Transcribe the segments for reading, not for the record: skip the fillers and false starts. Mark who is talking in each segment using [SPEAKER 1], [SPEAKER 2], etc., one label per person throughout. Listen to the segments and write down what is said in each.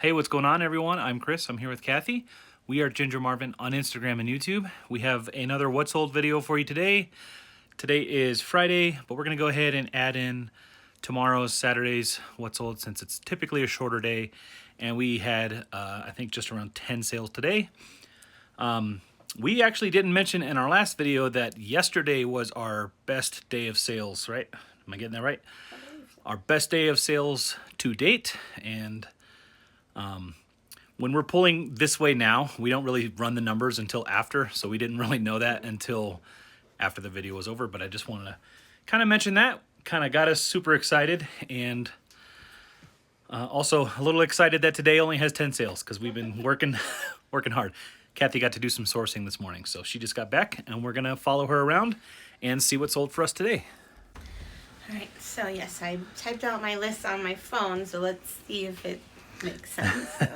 [SPEAKER 1] Hey, what's going on, everyone? I'm Chris. I'm here with Kathy. We are Ginger Marvin on Instagram and YouTube. We have another What Sold video for you today. Today is Friday, but we're going to go ahead and add in tomorrow's, Saturday's What Sold, since it's typically a shorter day. And we had, I think, just around 10 sales today. We actually didn't mention in our last video that yesterday was our best day of sales, right? Am I getting that right? Our best day of sales to date. And when we're pulling this way now, we don't really run the numbers until after, so we didn't really know that until after the video was over. But I just wanted to kind of mention that. Kind of got us super excited, and also a little excited that today only has 10 sales because we've been working hard. Kathy got to do some sourcing this morning, so she just got back, and we're gonna follow her around and see what sold for us today.
[SPEAKER 2] All right, so yes, I typed out my list on my phone, so let's see if it makes sense. So,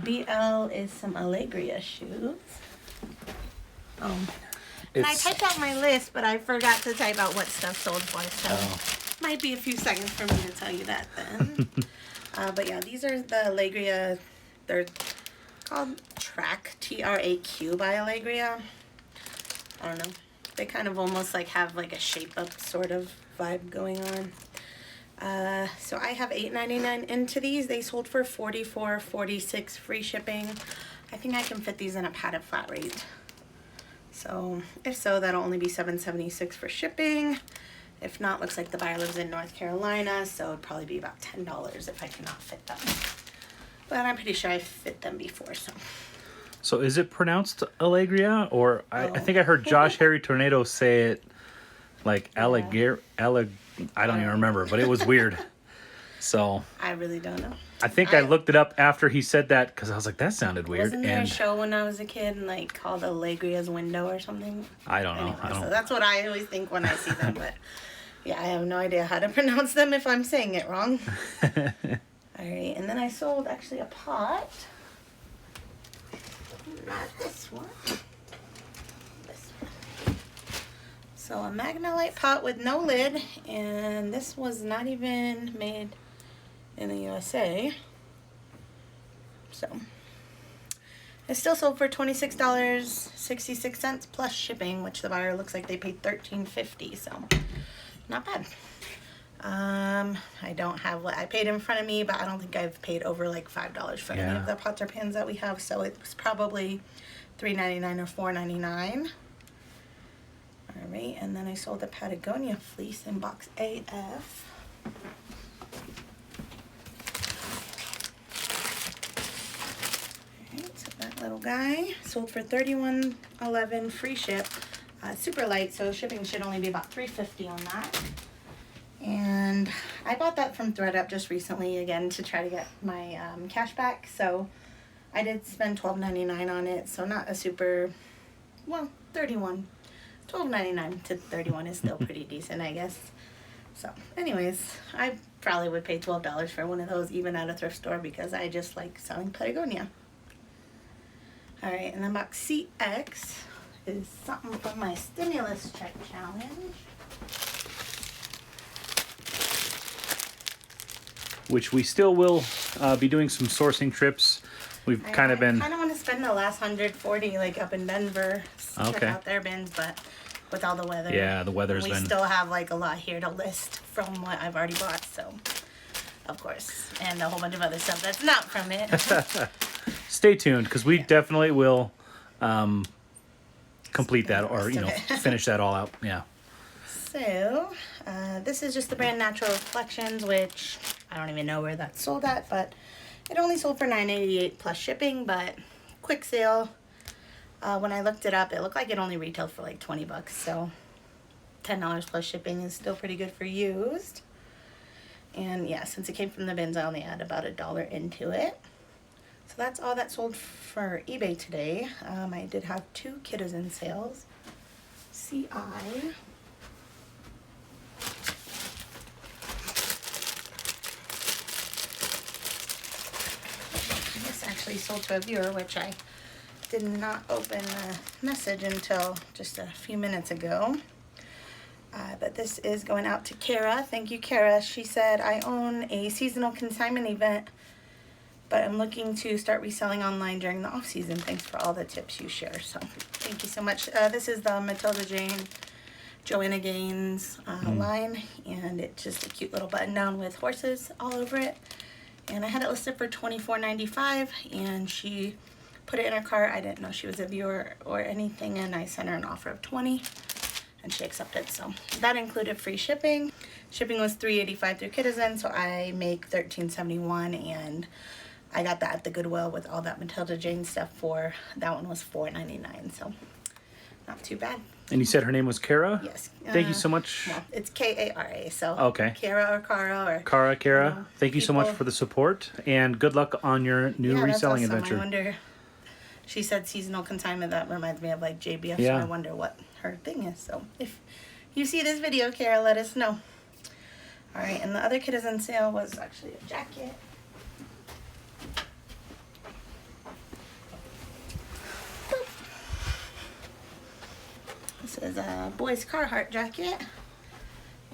[SPEAKER 2] BL is some Allegria shoes. Oh, and I typed out my list, but I forgot to type out what stuff sold for, so might be a few seconds for me to tell you that then. But yeah, these are the Allegria. They're called Track, Traq by Allegria. I don't know. They kind of almost like have like a shape up sort of vibe going on. So I have $8.99 into these. They sold for $44.46 free shipping. I think I can fit these in a padded flat rate. So if so, that'll only be $7.76 for shipping. If not, looks like the buyer lives in North Carolina, so it'd probably be about $10 if I cannot fit them. But I'm pretty sure I fit them before, so.
[SPEAKER 1] So is it pronounced Allegria, or I think I heard Josh Harry Tornado say it like Allegria. I don't even remember, but it was weird. So
[SPEAKER 2] I really don't know.
[SPEAKER 1] I think I looked it up after he said that because I was like, that sounded weird.
[SPEAKER 2] Wasn't there a show when I was a kid like called Allegria's Window or something?
[SPEAKER 1] I don't know.
[SPEAKER 2] Anyway, so that's what I always think when I see them, but yeah, I have no idea how to pronounce them if I'm saying it wrong. All right, and then I sold actually a pot. Not this one. This one. So a Magnolite pot with no lid, and this was not even made in the USA. So it still sold for $26.66 plus shipping, which the buyer looks like they paid $13.50, so not bad. I don't have what I paid in front of me, but I don't think I've paid over like $5 for any of the pots or pans that we have, so it was probably $3.99 or $4.99. All right, and then I sold the Patagonia fleece in box AF. Alright, so that little guy sold for $31.11 free ship. Super light, so shipping should only be about $3.50 on that. And I bought that from ThreadUp just recently again to try to get my cash back. So I did spend $12.99 on it, so not a super, well, $12.99 to $31 is still pretty decent, I guess. So anyways, I probably would pay $12 for one of those even at a thrift store because I just like selling Patagonia. All right, and then box CX is something from my stimulus check challenge.
[SPEAKER 1] Which we still will be doing some sourcing trips. We've kind of been.
[SPEAKER 2] I kind of want to spend the last $140 like up in Denver, check out their bins, but with all the weather.
[SPEAKER 1] Yeah, the weather's
[SPEAKER 2] we
[SPEAKER 1] been.
[SPEAKER 2] Still have like a lot here to list from what I've already bought, so of course, and a whole bunch of other stuff that's not from it.
[SPEAKER 1] Stay tuned because we definitely will complete that, or finish that all out. Yeah.
[SPEAKER 2] So this is just the brand Natural Reflections, which I don't even know where that's sold at, but it only sold for $9.88 plus shipping, but quick sale. When I looked it up, it looked like it only retailed for like $20, so $10 plus shipping is still pretty good for used. And yeah, since it came from the bins, I only add about $1 into it. So that's all that sold for eBay today. I did have 2 Kidizen sales. CI. Actually sold to a viewer, which I did not open the message until just a few minutes ago. But this is going out to Kara. Thank you, Kara. She said, I own a seasonal consignment event, but I'm looking to start reselling online during the off season. Thanks for all the tips you share. So thank you so much. This is the Matilda Jane Joanna Gaines line, and it's just a cute little button down with horses all over it. And I had it listed for $24.95, and she put it in her cart. I didn't know she was a viewer or anything, and I sent her an offer of $20, and she accepted. So that included free shipping. Shipping was $3.85 through Kidizen, so I make $13.71, and I got that at the Goodwill with all that Matilda Jane stuff for, that one was $4.99, so not too bad.
[SPEAKER 1] And you said her name was Kara?
[SPEAKER 2] Yes.
[SPEAKER 1] Thank you so much.
[SPEAKER 2] Well, it's Kara, so.
[SPEAKER 1] Okay.
[SPEAKER 2] Kara or Kara or.
[SPEAKER 1] Kara. Thank you so much for the support, and good luck on your new reselling
[SPEAKER 2] that's awesome.
[SPEAKER 1] adventure.
[SPEAKER 2] I wonder, she said seasonal consignment. That reminds me of like JBF,
[SPEAKER 1] Yeah.
[SPEAKER 2] so I wonder what her thing is. So if you see this video, Kara, let us know. All right, and the other Kidizen sale was actually a jacket. This is a boys Carhartt jacket,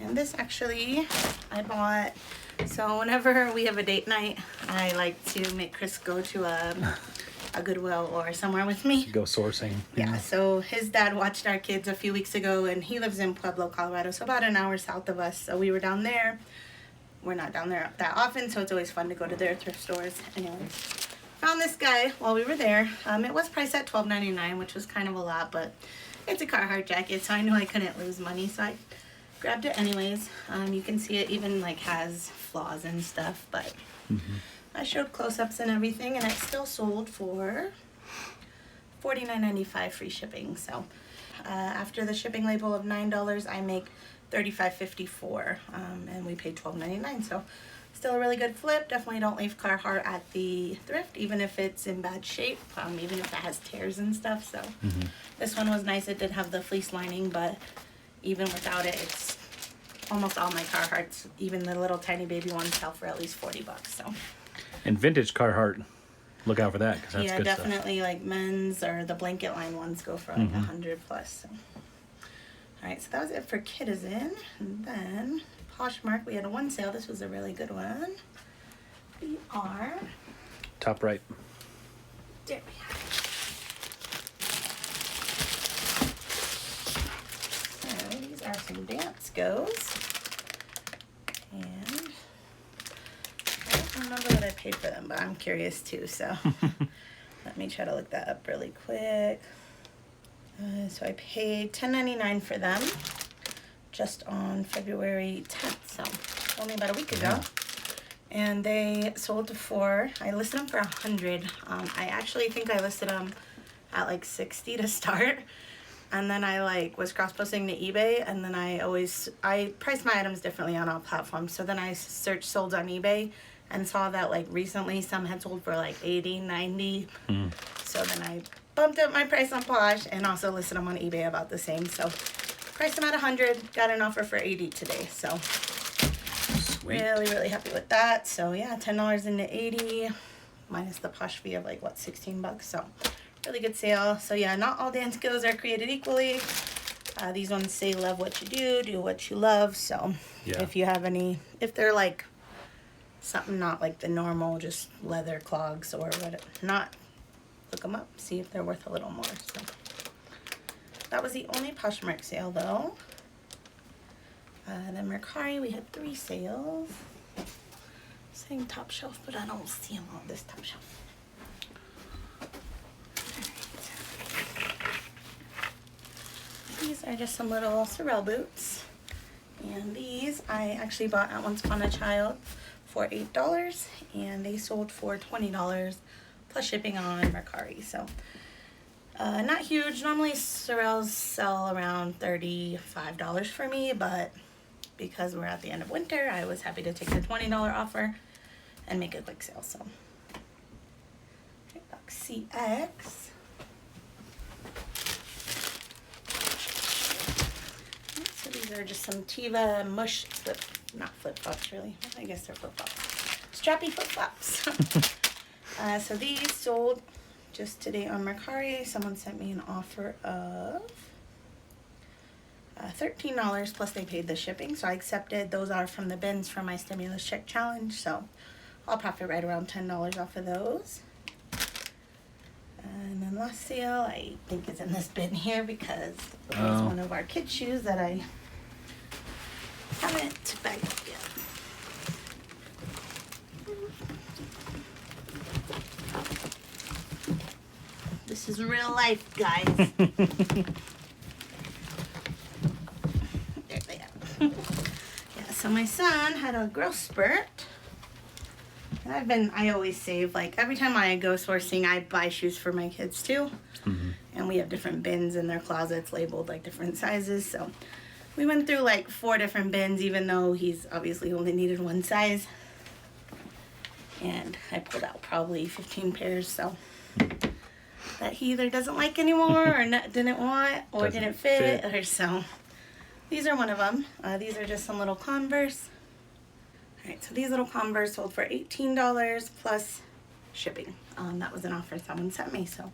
[SPEAKER 2] and this actually I bought. So whenever we have a date night, I like to make Chris go to a Goodwill or somewhere with me.
[SPEAKER 1] Go sourcing.
[SPEAKER 2] Yeah, so his dad watched our kids a few weeks ago, and he lives in Pueblo, Colorado, so about an hour south of us. So we were down there. We're not down there that often, so it's always fun to go to their thrift stores. Anyways, found this guy while we were there. It was priced at $12.99, which was kind of a lot, but it's a Carhartt jacket, so I knew I couldn't lose money, so I grabbed it anyways. You can see it even like has flaws and stuff, but I showed close-ups and everything, and it still sold for $49.95 free shipping. So after the shipping label of $9, I make $35.54, and we paid $12.99. So still a really good flip. Definitely don't leave Carhartt at the thrift, even if it's in bad shape, even if it has tears and stuff. So this one was nice. It did have the fleece lining, but even without it, it's almost all my Carhartts, even the little tiny baby ones, sell for at least $40. So.
[SPEAKER 1] And vintage Carhartt, look out for that, because that's
[SPEAKER 2] yeah,
[SPEAKER 1] good
[SPEAKER 2] definitely stuff. Like men's or the blanket line ones go for like 100 plus. So. All right, so that was it for Kidizen. And then Poshmark, we had one sale. This was a really good one. We are
[SPEAKER 1] top right.
[SPEAKER 2] There we are. So these are some dance goes. And I don't remember what I paid for them, but I'm curious too, so let me try to look that up really quick. So I paid $10.99 for them just on February 10th, so only about a week ago. And they sold for, I listed them for 100. I actually think I listed them at like 60 to start. And then I like was cross-posting to eBay, and then I price my items differently on all platforms. So then I searched sold on eBay and saw that like recently some had sold for like 80, 90. So then I bumped up my price on Posh and also listed them on eBay about the same. So priced them at 100, got an offer for 80 today. So
[SPEAKER 1] Sweet.
[SPEAKER 2] really happy with that. So yeah, $10 into 80 minus the Posh fee of like what, $16. So really good sale. So yeah, not all dance skills are created equally. These ones say love what you do what you love. So
[SPEAKER 1] Yeah.
[SPEAKER 2] if you have any, if they're like something not like the normal, just leather clogs or whatever, not, look them up, see if they're worth a little more. So that was the only Poshmark sale though. Then Mercari, we had 3 sales. Saying top shelf, but I don't see them on this top shelf. These are just some little Merrell boots. And these I actually bought at Once Upon a Child for $8, and they sold for $20 plus shipping on Mercari. So not huge. Normally Merrells sell around $35 for me, but because we're at the end of winter, I was happy to take the $20 offer and make a quick sale. So CX. So these are just some Tiva mush not flip flops really. I guess they're flip flops. Strappy flip flops. So these sold just today on Mercari. Someone sent me an offer of $13 plus they paid the shipping, so I accepted. Those are from the bins from my stimulus check challenge, so I'll profit right around $10 off of those. And then last sale, I think is in this bin here because it was one of our kids' shoes that I haven't bagged up yet. This is real life, guys. There they are. Yeah, so my son had a growth spurt. And I always save, like, every time I go sourcing, I buy shoes for my kids too. Mm-hmm. And we have different bins in their closets labeled, like, different sizes. So we went through, like, 4 different bins, even though he's obviously only needed one size. And I pulled out probably 15 pairs, so that he either doesn't like anymore or didn't want or didn't fit or so. These are one of them. These are just some little Converse. Alright, so these little Converse sold for $18 plus shipping. That was an offer someone sent me, so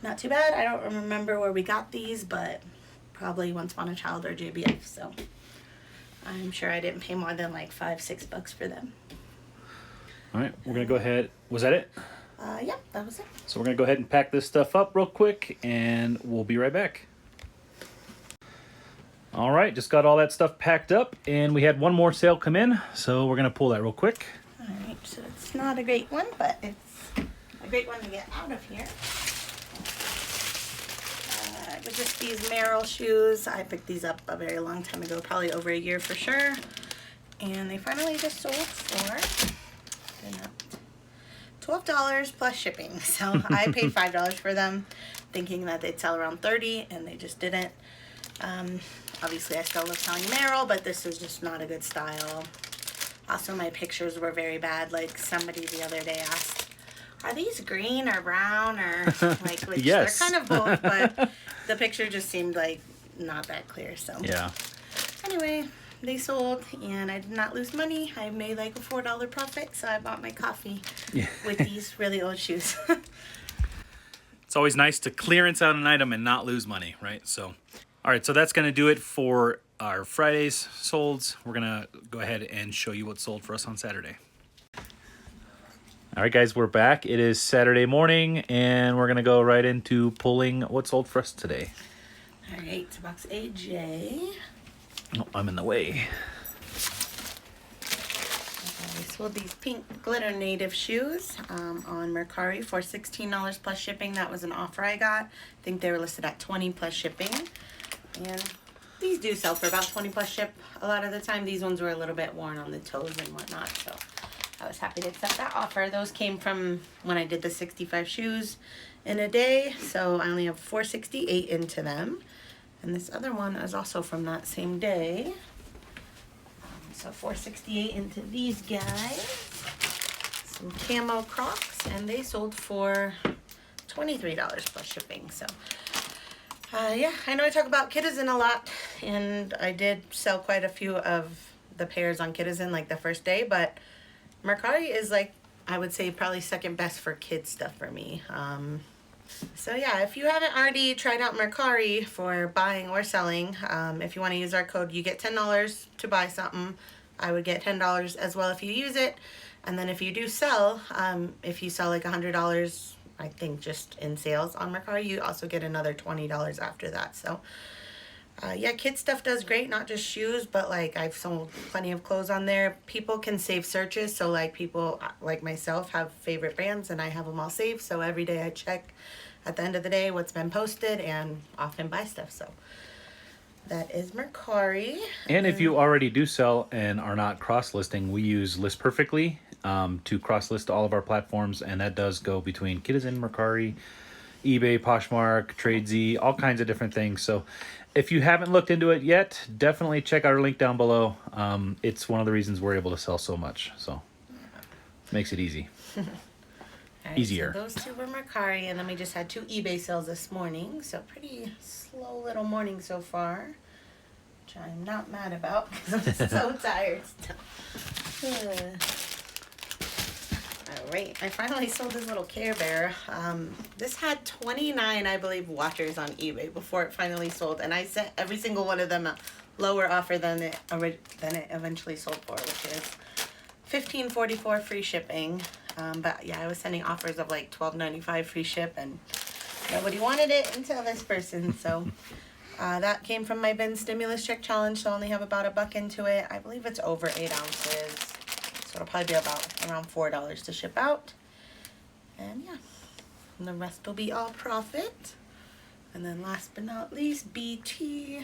[SPEAKER 2] not too bad. I don't remember where we got these, but probably Once Upon a Child or JBF, so I'm sure I didn't pay more than like $5-6 for them.
[SPEAKER 1] Alright, we're going to go ahead. Was that it?
[SPEAKER 2] Yeah, that was it.
[SPEAKER 1] So we're going to go ahead and pack this stuff up real quick, and we'll be right back. All right, just got all that stuff packed up, and we had one more sale come in, so we're going to pull that real quick.
[SPEAKER 2] All right, so it's not a great one, but it's a great one to get out of here. It was just these Merrell shoes. I picked these up a very long time ago, probably over a year for sure. And they finally just sold for $12 plus shipping. So I paid $5 for them, thinking that they'd sell around $30, and they just didn't. Obviously I still love selling Merrell, but this is just not a good style. Also, my pictures were very bad. Like, somebody the other day asked, are these green or brown or like, which
[SPEAKER 1] yes.
[SPEAKER 2] They're kind of both, but the picture just seemed like not that clear. So
[SPEAKER 1] yeah.
[SPEAKER 2] Anyway, they sold and I did not lose money. I made like a $4 profit, so I bought my coffee with these really old shoes.
[SPEAKER 1] It's always nice to clearance out an item and not lose money, right? So, all right, so that's going to do it for our Friday's solds. We're going to go ahead and show you what sold for us on Saturday. All right, guys, we're back. It is Saturday morning, and we're going to go right into pulling what sold for us today.
[SPEAKER 2] All right, so box AJ.
[SPEAKER 1] Oh, I'm in the way.
[SPEAKER 2] We sold these pink glitter native shoes on Mercari for $16 plus shipping. That was an offer I got. I think they were listed at $20 plus shipping. And these do sell for about $20 plus ship. A lot of the time, these ones were a little bit worn on the toes and whatnot, so I was happy to accept that offer. Those came from when I did the 65 shoes in a day, so I only have 468 into them. And this other one is also from that same day. So 468 into these guys. Some Camo Crocs, and they sold for $23 plus shipping. So yeah, I know I talk about Kidizen a lot, and I did sell quite a few of the pairs on Kidizen like the first day, but Mercari is like, I would say probably second best for kids stuff for me. So yeah, if you haven't already tried out Mercari for buying or selling, if you want to use our code, you get $10 to buy something. I would get $10 as well if you use it. And then if you do sell, if you sell like $100, I think just in sales on Mercari, you also get another $20 after that. So yeah, kid stuff does great, not just shoes, but like I've sold plenty of clothes on there. People can save searches, so like people like myself have favorite brands and I have them all saved, so every day I check at the end of the day what's been posted and often buy stuff. So that is Mercari.
[SPEAKER 1] And if you already do sell and are not cross-listing, we use List Perfectly to cross-list all of our platforms, and that does go between Kidizen, Mercari, eBay, Poshmark, TradeZ, all kinds of different things. So if you haven't looked into it yet, definitely check out our link down below. It's one of the reasons we're able to sell so much. So it makes it easy.
[SPEAKER 2] Right,
[SPEAKER 1] easier.
[SPEAKER 2] So those two were Mercari, and then we just had 2 eBay sales this morning. So pretty slow little morning so far, which I'm not mad about because I'm so tired still. All right, I finally sold this little Care Bear. This had 29, I believe, watchers on eBay before it finally sold, and I sent every single one of them a lower offer than it eventually sold for, which is $15.44 free shipping. But yeah, I was sending offers of like $12.95 free ship, and nobody wanted it until this person. So that came from my bin stimulus check challenge, so I only have about $1 into it. I believe it's over 8 ounces, so it'll probably be about around $4 to ship out. And yeah, and the rest will be all profit. And then last but not least, BT.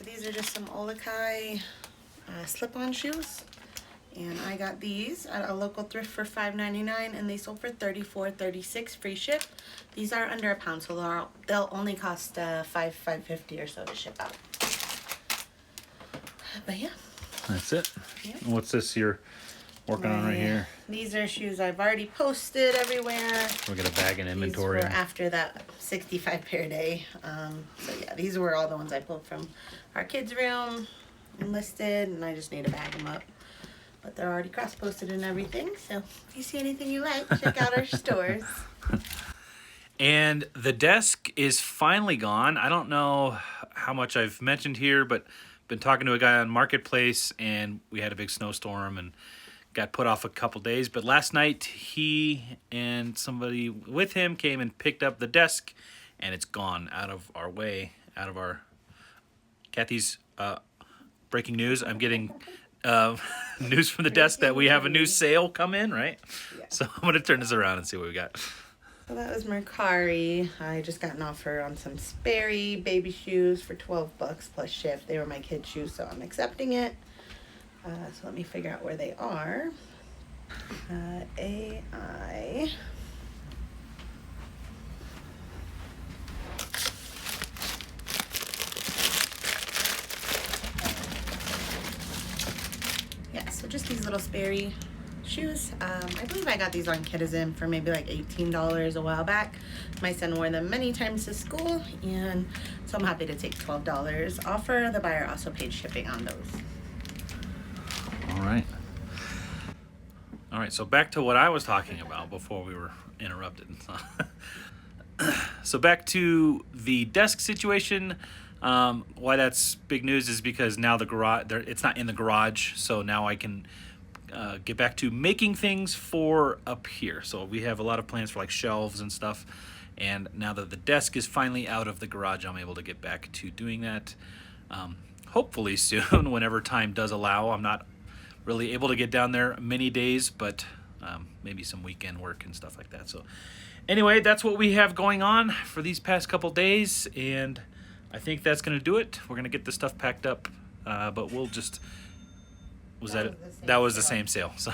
[SPEAKER 2] These are just some Olakai slip-on shoes, and I got these at a local thrift for $5.99, and they sold for $34.36 free ship. These are under £1, so they'll only cost $5.50 or so to ship out. But yeah,
[SPEAKER 1] that's it.
[SPEAKER 2] Yeah.
[SPEAKER 1] What's this you're working on right here?
[SPEAKER 2] These are shoes I've already posted everywhere.
[SPEAKER 1] We got a bag in inventory.
[SPEAKER 2] These were after that 65 pair day. So yeah, these were all the ones I pulled from our kids' room and listed, and I just need to bag them up. But they're already cross-posted and everything, so if you see anything you like, check out our stores.
[SPEAKER 1] And the desk is finally gone. I don't know how much I've mentioned here, but been talking to a guy on Marketplace, and we had a big snowstorm and got put off a couple days. But last night, he and somebody with him came and picked up the desk, and it's gone out of our way, out of our... Kathy's breaking news. I'm getting news from the desk that we have a new sale come in, right?
[SPEAKER 2] Yeah.
[SPEAKER 1] So I'm going to turn this around and see what we got.
[SPEAKER 2] So that was Mercari. I just got an offer on some Sperry baby shoes for $12 plus ship. They were my kids' shoes, so I'm accepting it. So let me figure out where they are. AI. Yeah, so just these little Sperry shoes. I believe I got these on Kidizen for maybe like $18 a while back. My son wore them many times to school, and so I'm happy to take $12 offer. The buyer also paid shipping on those.
[SPEAKER 1] All right, so back to what I was talking about before we were interrupted. So back to the desk situation. Why that's big news is because now the garage, it's not in the garage, so now I can get back to making things for up here. So we have a lot of plans for like shelves and stuff, and now that the desk is finally out of the garage, I'm able to get back to doing that. Hopefully soon, whenever time does allow. I'm not really able to get down there many days, but maybe some weekend work and stuff like that. So anyway, that's what we have going on for these past couple days, and I think that's going to do it. We're going to get the stuff packed up, but we'll just... That was the same sale. So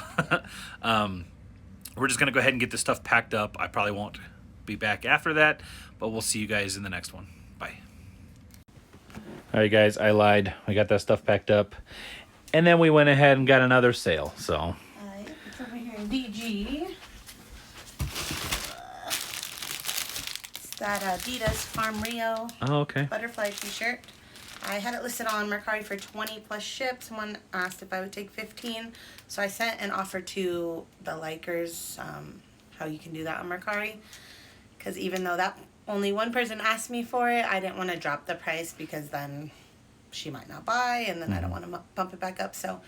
[SPEAKER 1] we're just going to go ahead and get the stuff packed up. I probably won't be back after that, but we'll see you guys in the next one. Bye. All right, guys, I lied. We got that stuff packed up, and then we went ahead and got another sale. So
[SPEAKER 2] it's over here in DG. It's that Adidas Farm Rio butterfly t-shirt. I had it listed on Mercari for 20 plus ship. Someone asked if I would take 15, so I sent an offer to the likers, how you can do that on Mercari, because even though that only one person asked me for it, I didn't want to drop the price because then she might not buy, and then I don't want to bump it back up. So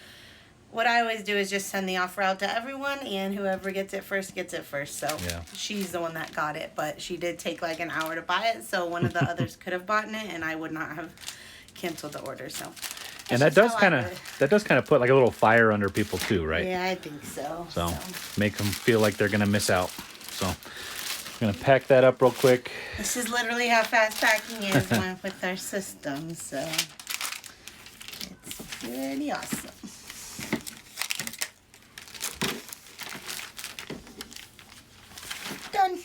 [SPEAKER 2] what I always do is just send the offer out to everyone, and whoever gets it first gets it first. So she's the one that got it, but she did take like an hour to buy it, so one of the others could have bought it, and I would not have canceled the order. So
[SPEAKER 1] and that does kind of put like a little fire under people too, right?
[SPEAKER 2] Yeah, I think so.
[SPEAKER 1] So make them feel like they're gonna miss out. So I'm gonna pack that up real quick.
[SPEAKER 2] This is literally how fast packing is with our system, so it's pretty awesome. Done.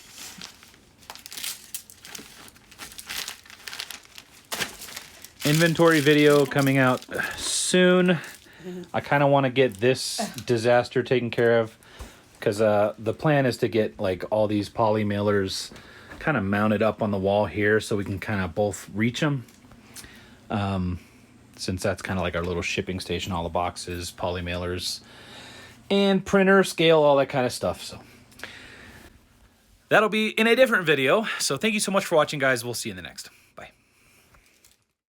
[SPEAKER 1] Inventory video coming out soon. I kind of want to get this disaster taken care of, because the plan is to get like all these poly mailers kind of mounted up on the wall here so we can kind of both reach them. Since that's kind of like our little shipping station, all the boxes, poly mailers, and printer, scale, all that kind of stuff. So that'll be in a different video. So thank you so much for watching, guys. We'll see you in the next.